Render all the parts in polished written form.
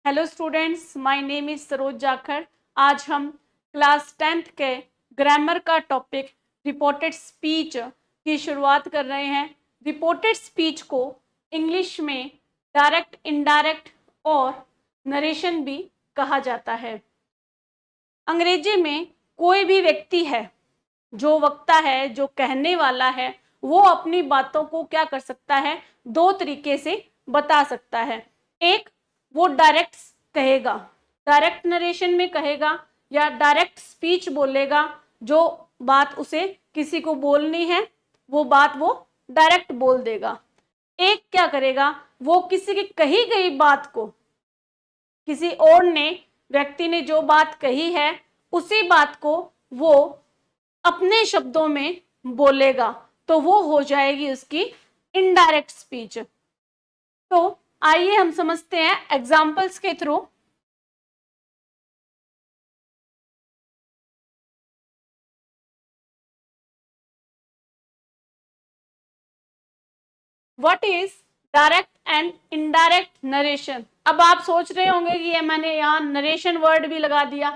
Hello students, my name is Saroj Jakhar. आज हम class 10th के ग्रामर का टॉपिक रिपोर्टेड स्पीच की शुरुआत कर रहे हैं। रिपोर्टेड स्पीच को इंग्लिश में डायरेक्ट, इनडायरेक्ट और नरेशन भी कहा जाता है। अंग्रेजी में कोई भी व्यक्ति है, जो वक्ता है, जो कहने वाला है, वो अपनी बातों को क्या कर सकता है, दो तरीके से बता सकता है। एक, वो डायरेक्ट कहेगा, डायरेक्ट नरेशन में कहेगा या डायरेक्ट स्पीच बोलेगा। जो बात उसे किसी को बोलनी है वो बात वो डायरेक्ट बोल देगा। एक क्या करेगा, वो किसी की कही गई बात को, किसी और ने, व्यक्ति ने जो बात कही है उसी बात को वो अपने शब्दों में बोलेगा, तो वो हो जाएगी उसकी इनडायरेक्ट स्पीच। तो आइए हम समझते हैं एग्जाम्पल्स के through. What is direct and indirect narration. अब आप सोच रहे होंगे कि ये मैंने यहाँ नरेशन वर्ड भी लगा दिया,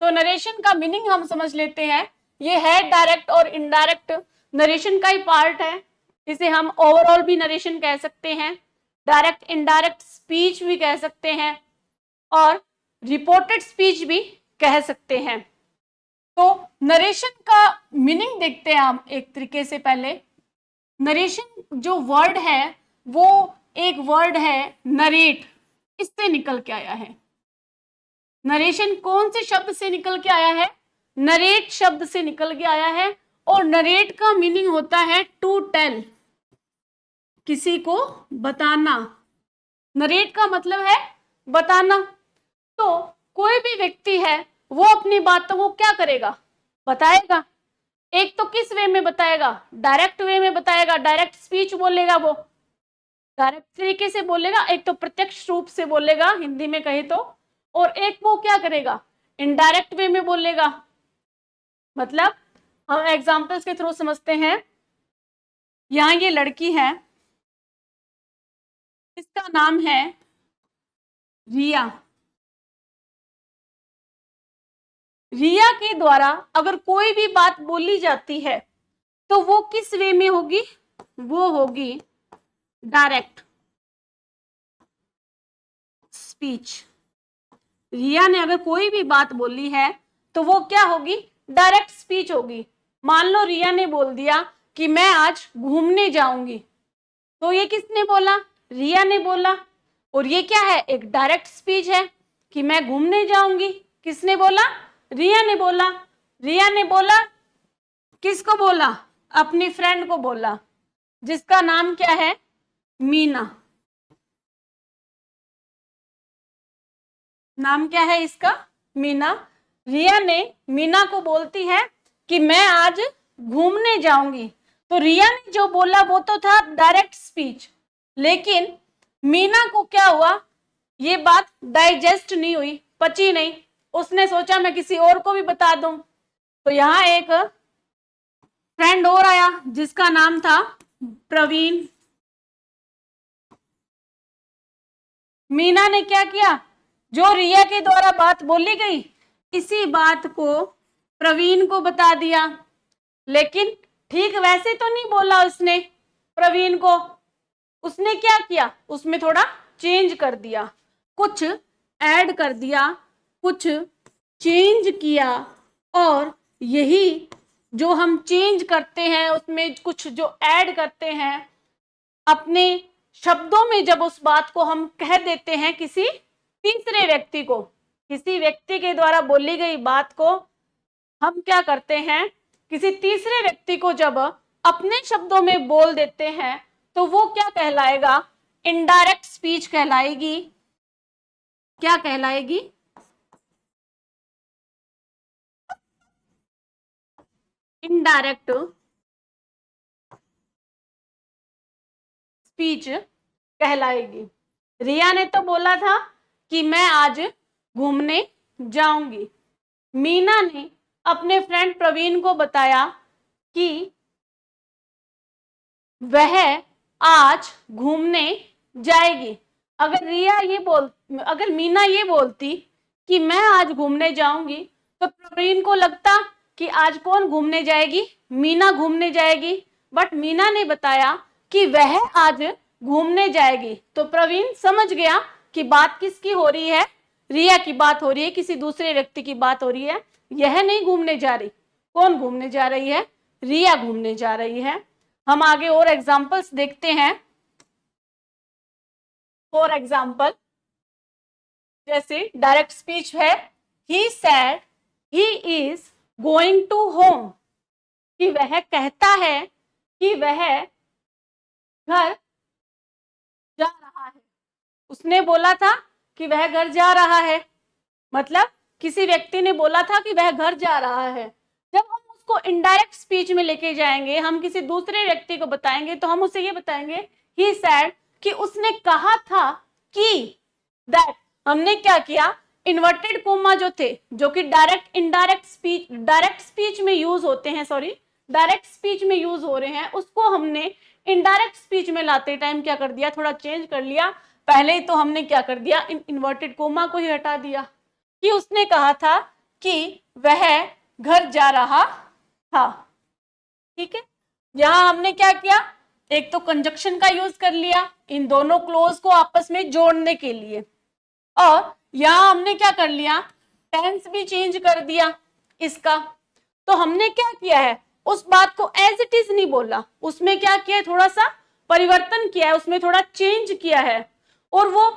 तो नरेशन का मीनिंग हम समझ लेते हैं। ये है डायरेक्ट और इनडायरेक्ट नरेशन का ही पार्ट है। इसे हम ओवरऑल भी नरेशन कह सकते हैं, डायरेक्ट इनडायरेक्ट स्पीच भी कह सकते हैं और रिपोर्टेड स्पीच भी कह सकते हैं। तो नरेशन का मीनिंग देखते हैं हम एक तरीके से। पहले नरेशन जो वर्ड है वो एक वर्ड है नरेट, इससे निकल के आया है। नरेशन कौन से शब्द से निकल के आया है? नरेट शब्द से निकल के आया है। और नरेट का मीनिंग होता है टू टेल, किसी को बताना। नरेट का मतलब है बताना। तो कोई भी व्यक्ति है वो अपनी बातों को क्या करेगा, बताएगा। एक तो किस वे में बताएगा, डायरेक्ट वे में बताएगा, डायरेक्ट स्पीच बोलेगा, वो डायरेक्ट तरीके से बोलेगा। एक तो प्रत्यक्ष रूप से बोलेगा हिंदी में कहे तो, और एक वो क्या करेगा, इनडायरेक्ट वे में बोलेगा। मतलब हम एग्जांपल्स के थ्रू समझते हैं। यहाँ ये लड़की है, इसका नाम है रिया। रिया के द्वारा अगर कोई भी बात बोली जाती है तो वो किस वे में होगी, वो होगी डायरेक्ट स्पीच। रिया ने अगर कोई भी बात बोली है तो वो क्या होगी, डायरेक्ट स्पीच होगी। मान लो रिया ने बोल दिया कि मैं आज घूमने जाऊंगी, तो ये किसने बोला, रिया ने बोला। और ये क्या है, एक डायरेक्ट स्पीच है कि मैं घूमने जाऊंगी। किसने बोला, रिया ने बोला। रिया ने बोला, किसको बोला, अपनी फ्रेंड को बोला, जिसका नाम क्या है, मीना। नाम क्या है इसका, मीना। रिया ने मीना को बोलती है कि मैं आज घूमने जाऊंगी। तो रिया ने जो बोला वो तो था डायरेक्ट स्पीच, लेकिन मीना को क्या हुआ, ये बात डाइजेस्ट नहीं हुई, पची नहीं। उसने सोचा मैं किसी और को भी बता दूं। तो यहाँ एक फ्रेंड और आया जिसका नाम था प्रवीण। मीना ने क्या किया, जो रिया के द्वारा बात बोली गई इसी बात को प्रवीण को बता दिया। लेकिन ठीक वैसे तो नहीं बोला उसने प्रवीण को। उसने क्या किया, उसमें थोड़ा चेंज कर दिया, कुछ ऐड कर दिया, कुछ चेंज किया। और यही जो हम चेंज करते हैं, उसमें कुछ जो ऐड करते हैं अपने शब्दों में, जब उस बात को हम कह देते हैं किसी तीसरे व्यक्ति को, किसी व्यक्ति के द्वारा बोली गई बात को हम क्या करते हैं, किसी तीसरे व्यक्ति को जब अपने शब्दों में बोल देते हैं तो वो क्या कहलाएगा, इनडायरेक्ट स्पीच कहलाएगी। क्या कहलाएगी, इनडायरेक्ट स्पीच कहलाएगी। रिया ने तो बोला था कि मैं आज घूमने जाऊंगी। मीना ने अपने फ्रेंड प्रवीण को बताया कि वह आज घूमने जाएगी। अगर मीना ये बोलती कि मैं आज घूमने जाऊंगी, तो प्रवीण को लगता कि आज कौन घूमने जाएगी, मीना घूमने जाएगी। बट मीना ने बताया कि वह आज घूमने जाएगी, तो प्रवीण समझ गया कि बात किसकी हो रही है, रिया की बात हो रही है, किसी दूसरे व्यक्ति की बात हो रही है। यह नहीं घूमने जा रही। कौन घूमने जा रही है? रिया घूमने जा रही है। हम आगे और एग्जाम्पल्स देखते हैं। फॉर एग्जाम्पल, जैसे डायरेक्ट स्पीच है, he said he is going to home, कि वह कहता है कि वह घर जा रहा है। उसने बोला था कि वह घर जा रहा है, मतलब किसी व्यक्ति ने बोला था कि वह घर जा रहा है। जब हम उसको इनडायरेक्ट स्पीच में लेके जाएंगे, हम किसी दूसरे व्यक्ति को बताएंगे, तो हम उसे ये बताएंगे ही सेड, कि उसने कहा था कि, दैट हमने क्या किया, इन्वर्टेड कोमा जो थे, जो कि डायरेक्ट स्पीच में यूज होते हैं, डायरेक्ट स्पीच में यूज हो रहे हैं, उसको हमने इनडायरेक्ट स्पीच में लाते टाइम क्या कर दिया, थोड़ा चेंज कर लिया। पहले ही तो हमने क्या कर दिया, इन्वर्टेड कोमा को ही हटा दिया, कि उसने कहा था कि वह घर जा रहा था। ठीक है, यहां हमने क्या किया, एक तो कंजक्शन का यूज कर लिया इन दोनों क्लोज को आपस में जोड़ने के लिए, और यहां हमने क्या कर लिया, टेंस भी चेंज कर दिया इसका। तो हमने क्या किया है, उस बात को एज इट इज नहीं बोला, उसमें क्या किया है, थोड़ा सा परिवर्तन किया है, उसमें थोड़ा चेंज किया है। और वो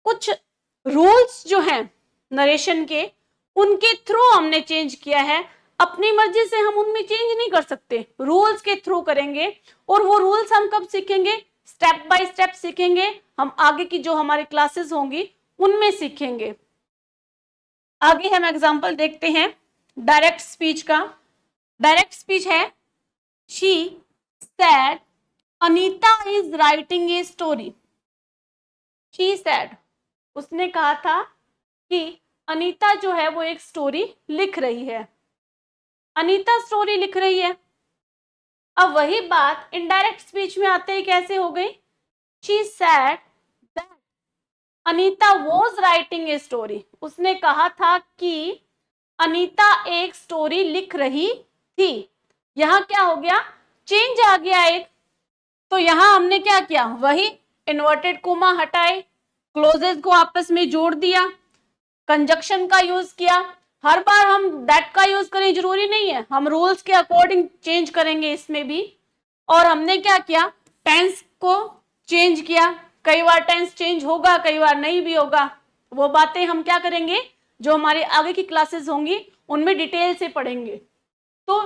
कुछ रूल्स जो हैं नरेशन के, उनके थ्रू हमने चेंज किया है। अपनी मर्जी से हम उनमें चेंज नहीं कर सकते, रूल्स के थ्रू करेंगे। और वो रूल्स हम कब सीखेंगे, स्टेप बाय स्टेप सीखेंगे, हम आगे की जो हमारी क्लासेस होंगी उनमें सीखेंगे। आगे हम एग्जांपल देखते हैं डायरेक्ट स्पीच का। डायरेक्ट स्पीच है, she said Anita is writing a story. She said, उसने कहा था कि अनीता जो है वो एक स्टोरी लिख रही है। अनीता स्टोरी लिख रही है। अब वही बात इनडायरेक्ट स्पीच में आते ही कैसे हो गई, she said that Anita was writing a story. उसने कहा था कि अनीता एक स्टोरी लिख रही थी। यहां क्या हो गया, चेंज आ गया एक। तो यहां हमने क्या किया, वही इन्वर्टेड कोमा हटाए, क्लोजेस को आपस में जोड़ दिया, कंजक्शन का यूज किया। हर बार हम दैट का यूज करें जरूरी नहीं है, हम रूल्स के अकॉर्डिंग चेंज करेंगे इसमें भी। और हमने क्या किया, टेंस को चेंज किया। कई बार टेंस चेंज होगा, कई बार नहीं भी होगा। वो बातें हम क्या करेंगे, जो हमारे आगे की क्लासेस होंगी उनमें डिटेल से पढ़ेंगे। तो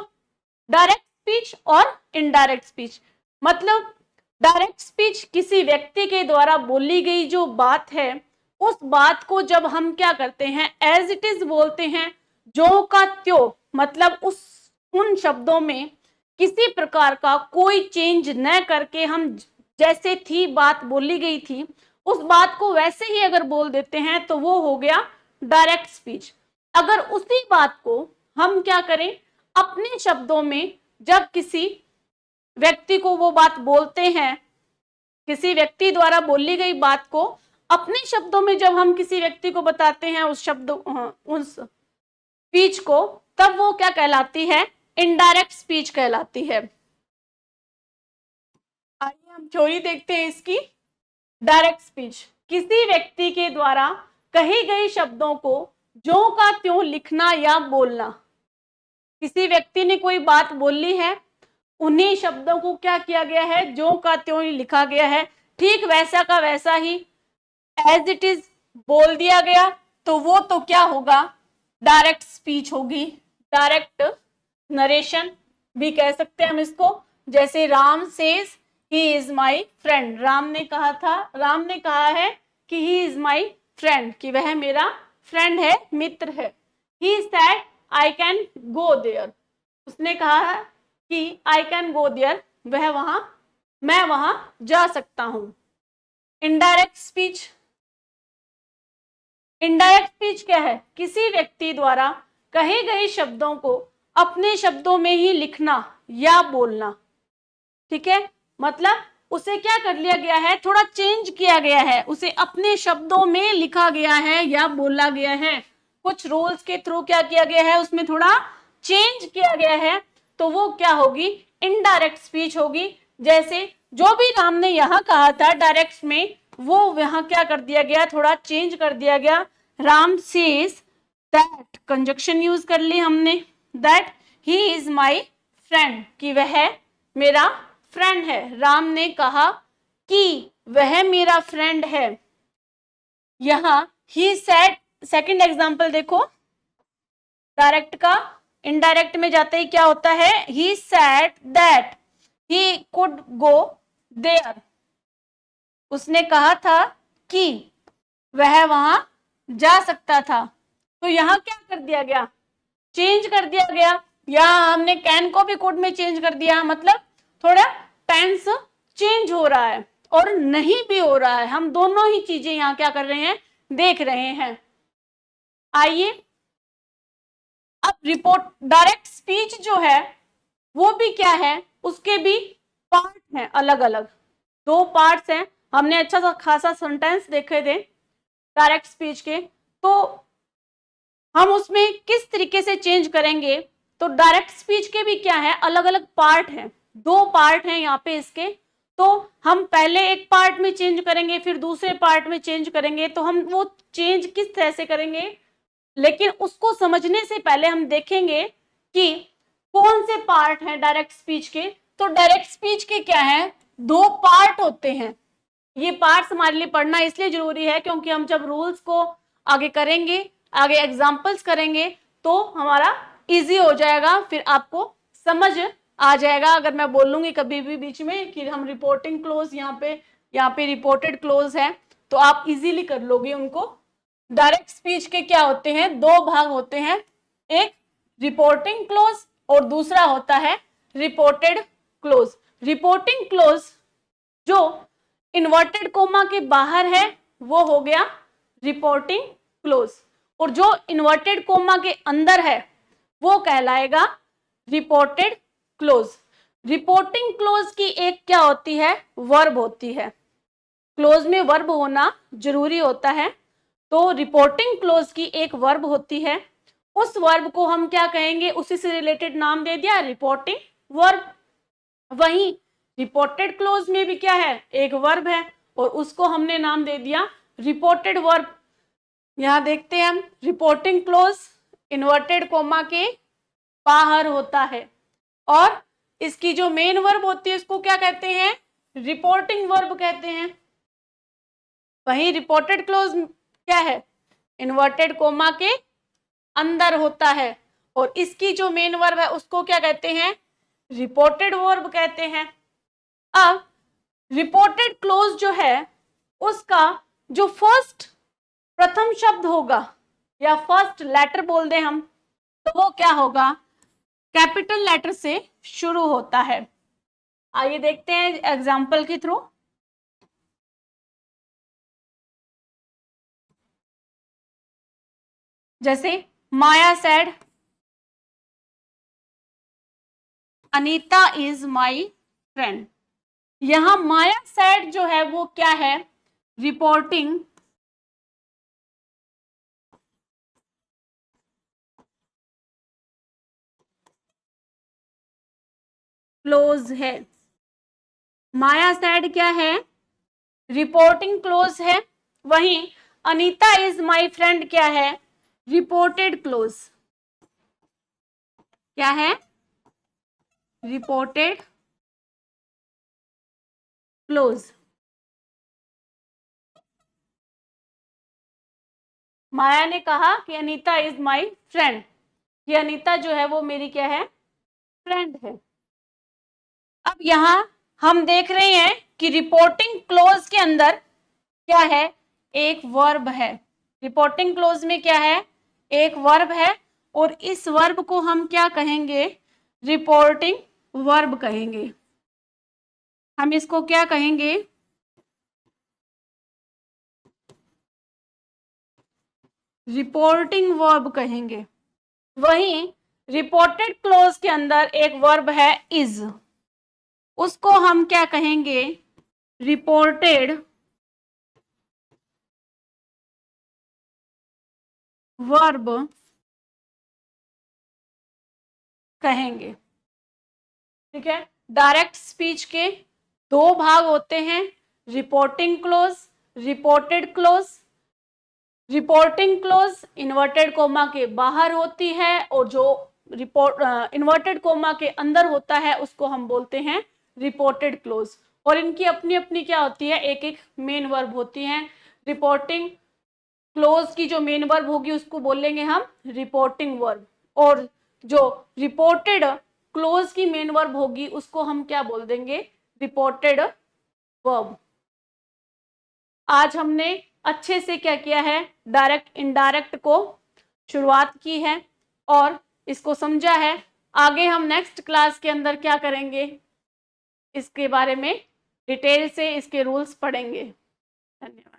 डायरेक्ट स्पीच और इनडायरेक्ट स्पीच, मतलब डायरेक्ट स्पीच किसी व्यक्ति के द्वारा बोली गई जो बात है, उस बात को जब हम क्या करते हैं, एज इट इज बोलते हैं, जो का त्यों, मतलब उन शब्दों में किसी प्रकार का कोई चेंज न करके हम जैसे थी बात बोली गई थी, उस बात को वैसे ही अगर बोल देते हैं तो वो हो गया डायरेक्ट स्पीच। अगर उसी बात को हम क्या करें, अपने शब्दों में जब किसी व्यक्ति को वो बात बोलते हैं, किसी व्यक्ति द्वारा बोली गई बात को अपने शब्दों में जब हम किसी व्यक्ति को बताते हैं उस स्पीच को, तब वो क्या कहलाती है, इनडायरेक्ट स्पीच कहलाती है। आइए हम थ्योरी देखते हैं इसकी। डायरेक्ट स्पीच, किसी व्यक्ति के द्वारा कही गई शब्दों को ज्यों का त्यों लिखना या बोलना। किसी व्यक्ति ने कोई बात बोली है, उन्हीं शब्दों को क्या किया गया है, ज्यों का त्यों ही लिखा गया है, ठीक वैसा का वैसा ही एज इट इज बोल दिया गया। तो वो तो क्या होगा, डायरेक्ट स्पीच होगी, डायरेक्ट नरेशन भी कह सकते हैं हम इसको। जैसे Ram says he is my friend, Ram ने कहा है कि ही इज माई फ्रेंड, कि वह मेरा फ्रेंड है, मित्र है। He said I can go there, उसने कहा है कि आई कैन गो देयर, मैं वहां जा सकता हूं। इनडायरेक्ट स्पीच, इनडायरेक्ट स्पीच क्या है, किसी व्यक्ति द्वारा कहे गए शब्दों को अपने शब्दों में ही लिखना या बोलना। ठीक है, मतलब उसे क्या कर लिया गया है, थोड़ा चेंज किया गया है, उसे अपने शब्दों में लिखा गया है या बोला गया है, कुछ रूल्स के थ्रू क्या किया गया है, उसमें थोड़ा चेंज किया गया है, तो वो क्या होगी, इनडायरेक्ट स्पीच होगी। जैसे जो भी राम ने यहाँ कहा था डायरेक्ट में, वो यहाँ क्या कर दिया गया, थोड़ा चेंज कर दिया गया। Ram says that, conjunction use कर ली हमने, that he is my friend, कि वह मेरा फ्रेंड है। राम ने कहा कि वह मेरा फ्रेंड है। यहां ही सेड, सेकंड एग्जांपल देखो, डायरेक्ट का इनडायरेक्ट में जाते ही क्या होता है, he said that he could go there, उसने कहा था कि वह वहां जा सकता था। तो यहां क्या कर दिया गया, चेंज कर दिया गया। यहां हमने कैन को भी कुड में चेंज कर दिया, मतलब थोड़ा टेंस चेंज हो रहा है और नहीं भी हो रहा है, हम दोनों ही चीजें यहां क्या कर रहे हैं, देख रहे हैं। आइए अब रिपोर्ट, डायरेक्ट स्पीच जो है वो भी क्या है, उसके भी पार्ट हैं अलग अलग, दो पार्ट्स हैं। हमने अच्छा सा खासा सेंटेंस देखे थे डायरेक्ट स्पीच के, तो हम उसमें किस तरीके से चेंज करेंगे। तो डायरेक्ट स्पीच के भी क्या है, अलग अलग पार्ट हैं, दो पार्ट हैं यहाँ पे इसके। तो हम पहले एक पार्ट में चेंज करेंगे, फिर दूसरे पार्ट में चेंज करेंगे। तो हम वो चेंज किस तरह से करेंगे, लेकिन उसको समझने से पहले हम देखेंगे कि कौन से पार्ट हैं डायरेक्ट स्पीच के। तो डायरेक्ट स्पीच के क्या है, दो पार्ट होते हैं। ये पार्ट्स हमारे लिए पढ़ना इसलिए जरूरी है क्योंकि हम जब रूल्स को आगे करेंगे, आगे एग्जाम्पल्स करेंगे, तो हमारा इजी हो जाएगा, फिर आपको समझ आ जाएगा। अगर मैं बोलूंगी कभी भी बीच में कि हम रिपोर्टिंग क्लोज, यहाँ पे रिपोर्टेड क्लोज है, तो आप इजीली कर लोगे उनको। डायरेक्ट स्पीच के क्या होते हैं, दो भाग होते हैं, एक रिपोर्टिंग क्लोज और दूसरा होता है रिपोर्टेड क्लोज। रिपोर्टिंग क्लोज जो इन्वर्टेड कोमा के बाहर है वो हो गया रिपोर्टिंग क्लोज, और जो इन्वर्टेड कोमा के अंदर है वो कहलाएगा रिपोर्टेड क्लोज। रिपोर्टिंग क्लोज की एक क्या होती है, वर्ब होती है। क्लोज में वर्ब होना जरूरी होता है, तो रिपोर्टिंग क्लोज की एक वर्ब होती है। उस वर्ब को हम क्या कहेंगे, उसी से रिलेटेड नाम दे दिया रिपोर्टिंग वर्ब। वहीं रिपोर्टेड क्लोज में भी क्या है, एक वर्ब है और उसको हमने नाम दे दिया रिपोर्टेड वर्ब। यहां देखते हैं हम, रिपोर्टिंग क्लोज इन्वर्टेड कोमा के बाहर होता है, और इसकी जो मेन वर्ब होती है उसको क्या कहते हैं, रिपोर्टिंग वर्ब कहते हैं। वहीं रिपोर्टेड क्लोज क्या है, इन्वर्टेड कोमा के अंदर होता है, और इसकी जो मेन वर्ब है उसको क्या कहते हैं, रिपोर्टेड वर्ब कहते हैं। अब रिपोर्टेड क्लोज जो है उसका जो फर्स्ट प्रथम शब्द होगा या फर्स्ट लेटर बोल दें हम, तो वो क्या होगा, कैपिटल लेटर से शुरू होता है। आइए देखते हैं एग्जाम्पल के थ्रू। जैसे Maya said Anita is my friend. यहां माया सेड जो है वो क्या है, रिपोर्टिंग क्लोज है। माया सेड क्या है, रिपोर्टिंग क्लोज है। वहीं अनीता इज माई फ्रेंड क्या है, रिपोर्टेड क्लोज। क्या है, रिपोर्टेड क्लोज। माया ने कहा कि अनीता इज माई फ्रेंड, ये अनीता जो है वो मेरी क्या है, फ्रेंड है। अब यहां हम देख रहे हैं कि रिपोर्टिंग क्लोज के अंदर क्या है, एक वर्ब है। रिपोर्टिंग क्लोज में क्या है, एक वर्ब है, और इस वर्ब को हम क्या कहेंगे, रिपोर्टिंग वर्ब कहेंगे। हम इसको क्या कहेंगे, रिपोर्टिंग वर्ब कहेंगे। वहीं रिपोर्टेड क्लोज के अंदर एक वर्ब है इज, उसको हम क्या कहेंगे, रिपोर्टेड वर्ब कहेंगे। ठीक है, डायरेक्ट स्पीच के दो भाग होते हैं, reporting close, reported close. Reporting close inverted coma के बाहर होती है और जो रिपोर्ट इन्वर्टेड कोमा के अंदर होता है उसको हम बोलते हैं रिपोर्टेड क्लोज। और इनकी अपनी अपनी क्या होती है, एक एक मेन वर्ब होती हैं। रिपोर्टिंग क्लोज की जो मेन वर्ब होगी उसको बोलेंगे हम रिपोर्टिंग वर्ब, और जो रिपोर्टेड क्लोज की मेन वर्ब होगी उसको हम क्या बोल देंगे, रिपोर्टेड वर्ब। आज हमने अच्छे से क्या किया है, डायरेक्ट इनडायरेक्ट को शुरुआत की है और इसको समझा है। आगे हम नेक्स्ट क्लास के अंदर क्या करेंगे, इसके बारे में डिटेल से इसके रूल्स पढ़ेंगे। धन्यवाद।